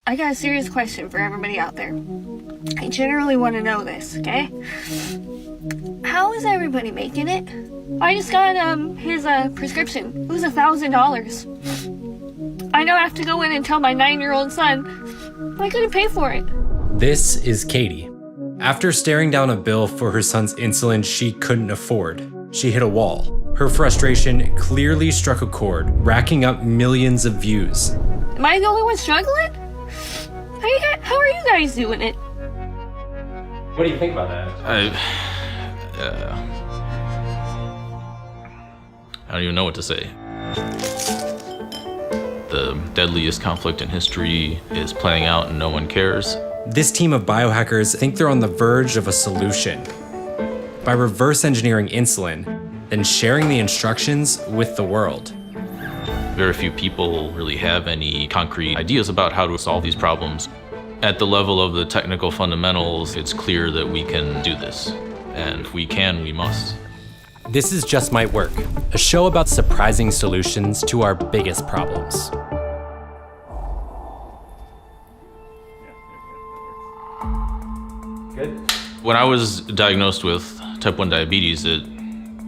I got a serious question for everybody out there. I generally want to know this, okay? How is everybody making it? I just got his prescription. It was $1,000. I know I have to go in and tell my 9-year-old son I couldn't pay for it. This is Katie. After staring down a bill for her son's insulin she couldn't afford, she hit a wall. Her frustration clearly struck a chord, racking up millions of views. Am I the only one struggling? How are you guys doing it? What do you think about that? I don't even know what to say. The deadliest conflict in history is playing out and no one cares. This team of biohackers think they're on the verge of a solution. By reverse engineering insulin, then sharing the instructions with the world. Very few people really have any concrete ideas about how to solve these problems. At the level of the technical fundamentals, it's clear that we can do this. And if we can, we must. This is Just Might Work, a show about surprising solutions to our biggest problems. Good. When I was diagnosed with type 1 diabetes, it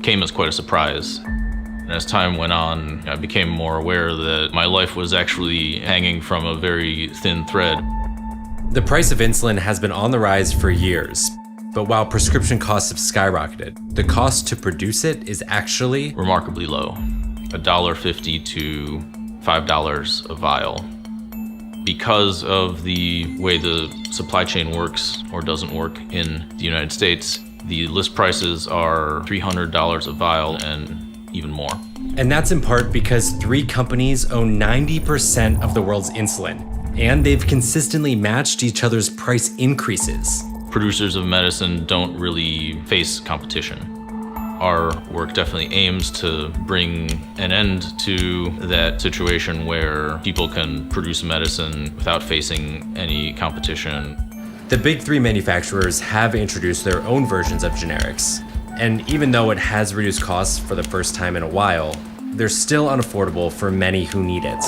came as quite a surprise. And as time went on, I became more aware that my life was actually hanging from a very thin thread. The price of insulin has been on the rise for years, but while prescription costs have skyrocketed, the cost to produce it is actually remarkably low, $1.50 to $5 a vial. Because of the way the supply chain works or doesn't work in the United States, the list prices are $300 a vial and even more. And that's in part because 3 companies own 90% of the world's insulin, and they've consistently matched each other's price increases. Producers of medicine don't really face competition. Our work definitely aims to bring an end to that situation where people can produce medicine without facing any competition. The big 3 manufacturers have introduced their own versions of generics, and even though it has reduced costs for the first time in a while, they're still unaffordable for many who need it.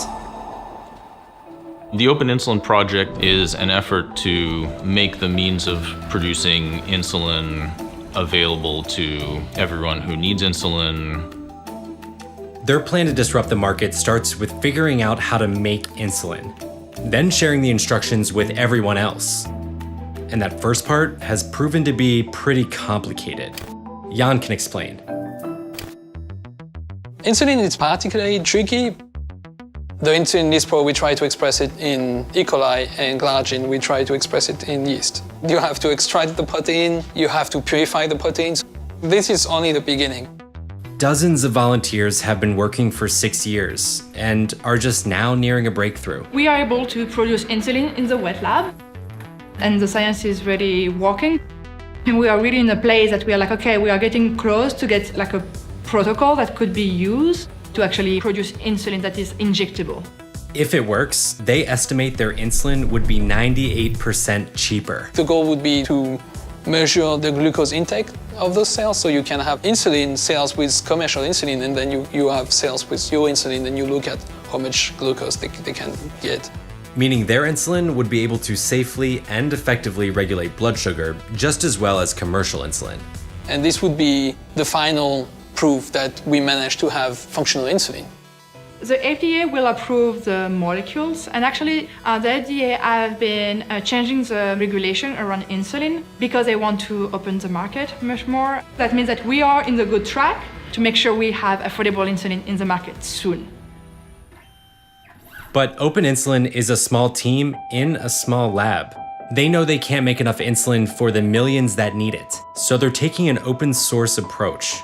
The Open Insulin Project is an effort to make the means of producing insulin available to everyone who needs insulin. Their plan to disrupt the market starts with figuring out how to make insulin, then sharing the instructions with everyone else. And that first part has proven to be pretty complicated. Jan can explain. Insulin is particularly tricky. The insulin in this probe, we try to express it in E. coli, and glargine, we try to express it in yeast. You have to extract the protein, you have to purify the proteins. This is only the beginning. Dozens of volunteers have been working for 6 years and are just now nearing a breakthrough. We are able to produce insulin in the wet lab, and the science is really working. And we are really in a place that we are like, okay, we are getting close to get like a protocol that could be used to actually produce insulin that is injectable. If it works, they estimate their insulin would be 98% cheaper. The goal would be to measure the glucose intake of those cells, so you can have insulin cells with commercial insulin, and then you have cells with your insulin, and you look at how much glucose they can get. Meaning their insulin would be able to safely and effectively regulate blood sugar just as well as commercial insulin. And this would be the final proof that we managed to have functional insulin. The FDA will approve the molecules, and actually the FDA have been changing the regulation around insulin because they want to open the market much more. That means that we are in the good track to make sure we have affordable insulin in the market soon. But Open Insulin is a small team in a small lab. They know they can't make enough insulin for the millions that need it, so they're taking an open source approach.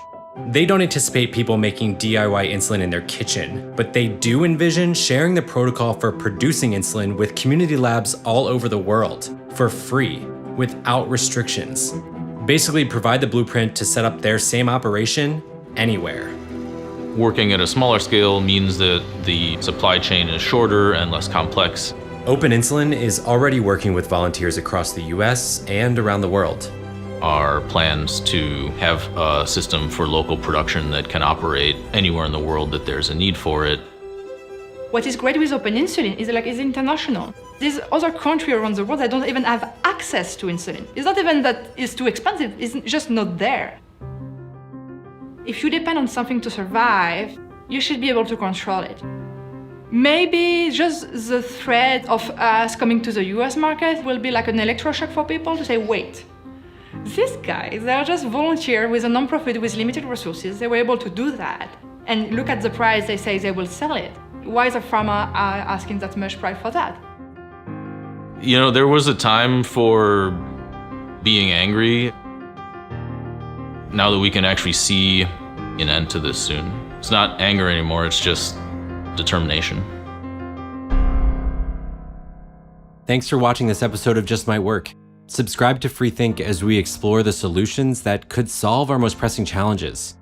They don't anticipate people making DIY insulin in their kitchen, but they do envision sharing the protocol for producing insulin with community labs all over the world, for free, without restrictions. Basically provide the blueprint to set up their same operation anywhere. Working at a smaller scale means that the supply chain is shorter and less complex. Open Insulin is already working with volunteers across the US and around the world. Our plans to have a system for local production that can operate anywhere in the world that there's a need for it. What is great with Open Insulin is it's international. These other countries around the world that don't even have access to insulin. It's not even that it's too expensive, it's just not there. If you depend on something to survive, you should be able to control it. Maybe just the threat of us coming to the US market will be like an electroshock for people to say, wait, these guys, they are just volunteers with a non-profit with limited resources. They were able to do that. And look at the price they say they will sell it. Why is a pharma asking that much price for that? You know, there was a time for being angry. Now that we can actually see an end to this soon. It's not anger anymore, it's just determination. Thanks for watching this episode of Just Might Work. Subscribe to Freethink as we explore the solutions that could solve our most pressing challenges.